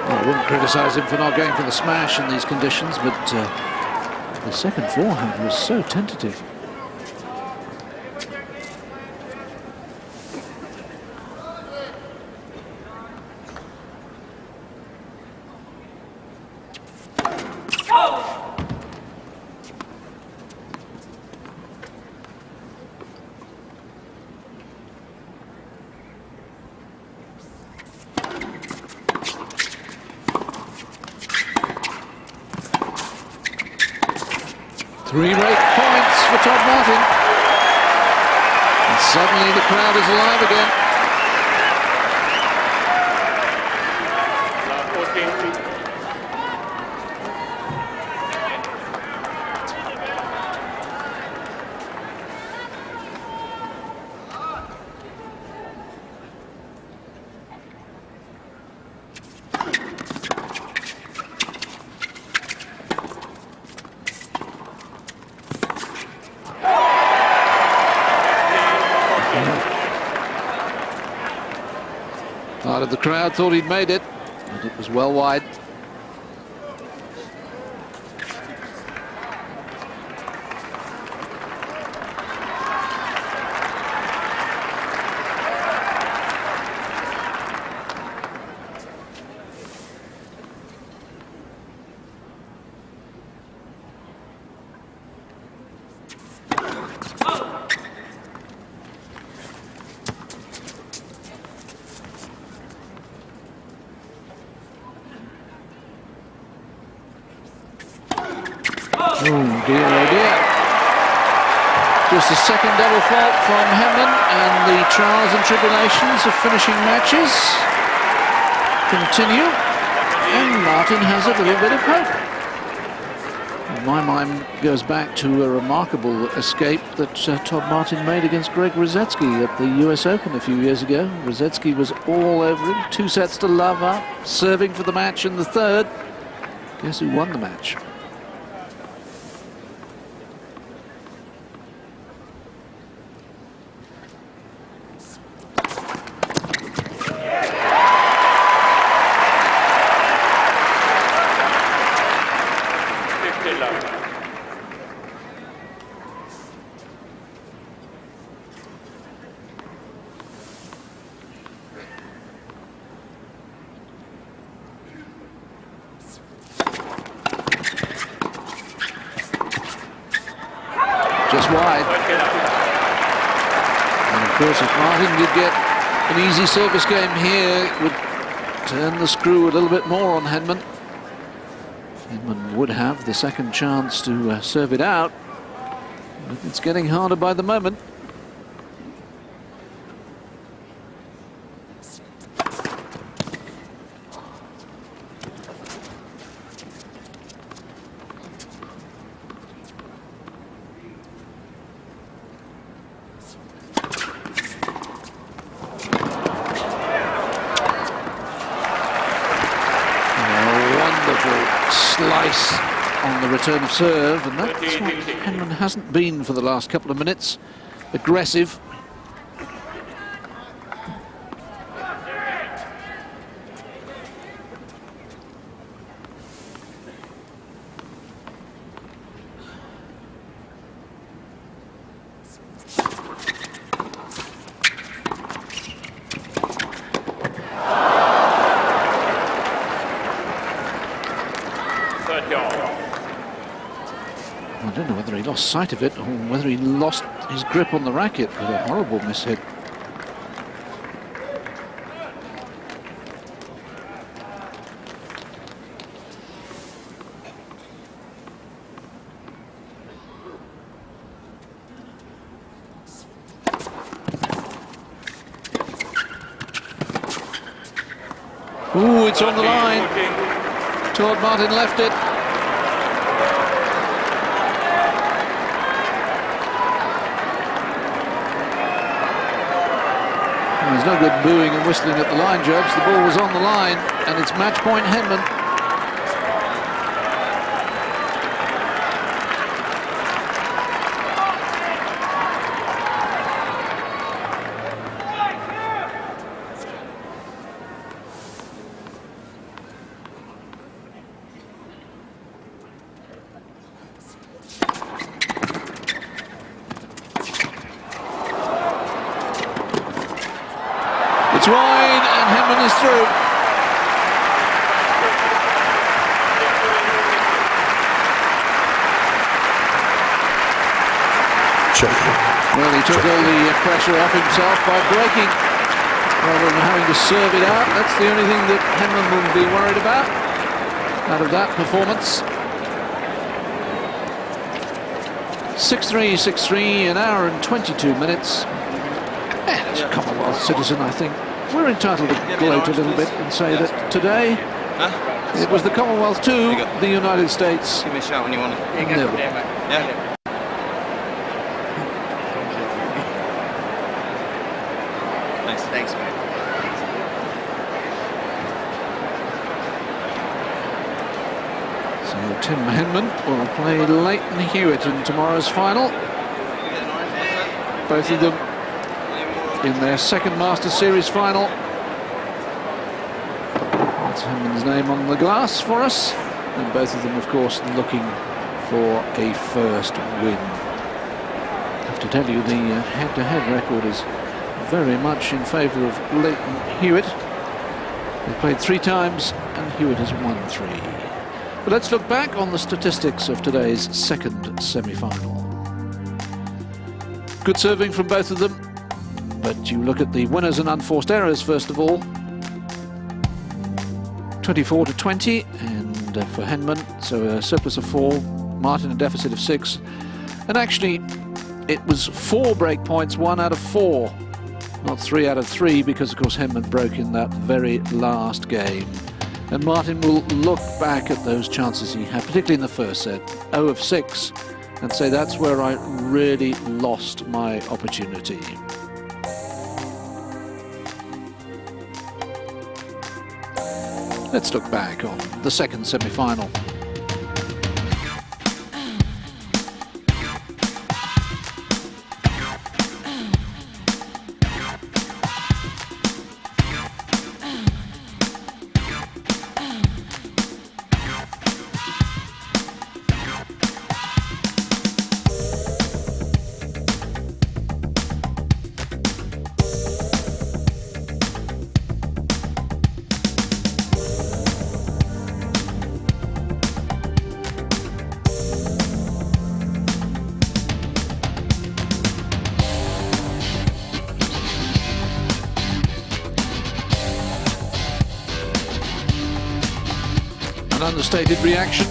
I wouldn't criticise him for not going for the smash in these conditions, but the second forehand was so tentative. Three rate points for Todd Martin. And suddenly the crowd is alive again. Part of the crowd thought he'd made it, but it was well wide. Oh dear, oh dear. Just a second double fault from Henman, and the trials and tribulations of finishing matches continue, and Martin has a little bit of hope. My mind goes back to a remarkable escape that Todd Martin made against Greg Rosetsky at the US Open a few years ago. Rosetsky was all over him, 2 sets to love up, serving for the match in the third. Guess who won the match? Just wide. And of course, if Martin did get an easy service game here, it would turn the screw a little bit more on Henman. Henman would have the second chance to serve it out, but it's getting harder by the moment. Slice on the return of serve, and that's what Henman hasn't been for the last couple of minutes. Aggressive. I don't know whether he lost sight of it or whether he lost his grip on the racket, but a horrible mishit. Ooh, it's on the line. T.Martin left it. There's no good booing and whistling at the line judge. The ball was on the line, and it's match point Henman. It's wide, and Henman is through. Well, he took all the pressure off himself by breaking rather than having to serve it out. That's the only thing that Henman will be worried about out of that performance. 6-3, 6-3, an hour and 22 minutes. And as a Commonwealth citizen, I think we're entitled to gloat a little bit and say that today it was the Commonwealth 2, the United States. Give me a shout when you want it. Nil. Yeah. Thanks, mate. So Tim Henman will play Leighton Hewitt in tomorrow's final. Both of them in their second Masters Series final. That's Henman's name on the glass for us, and both of them, of course, looking for a first win. I have to tell you, the head-to-head record is very much in favour of Leighton Hewitt. They played 3 times, and Hewitt has won 3. But let's look back on the statistics of today's second semi-final. Good serving from both of them. But you look at the winners and unforced errors first of all. 24-20, and for Henman, so a surplus of 4. Martin a deficit of 6, and actually it was 4 break points, 1 out of 4, not 3 out of 3, because of course Henman broke in that very last game. And Martin will look back at those chances he had, particularly in the first set, 0 of 6, and say that's where I really lost my opportunity. Let's look back on the second semi-final. An understated reaction.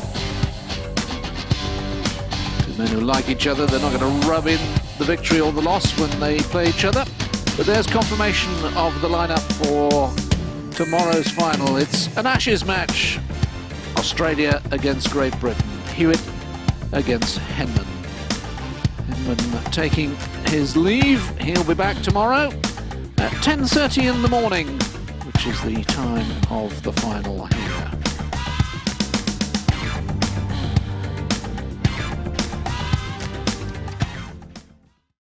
The men who like each other, they're not going to rub in the victory or the loss when they play each other. But there's confirmation of the lineup for tomorrow's final. It's an Ashes match. Australia against Great Britain. Hewitt against Henman. Henman taking his leave. He'll be back tomorrow at 10:30 in the morning, which is the time of the final here.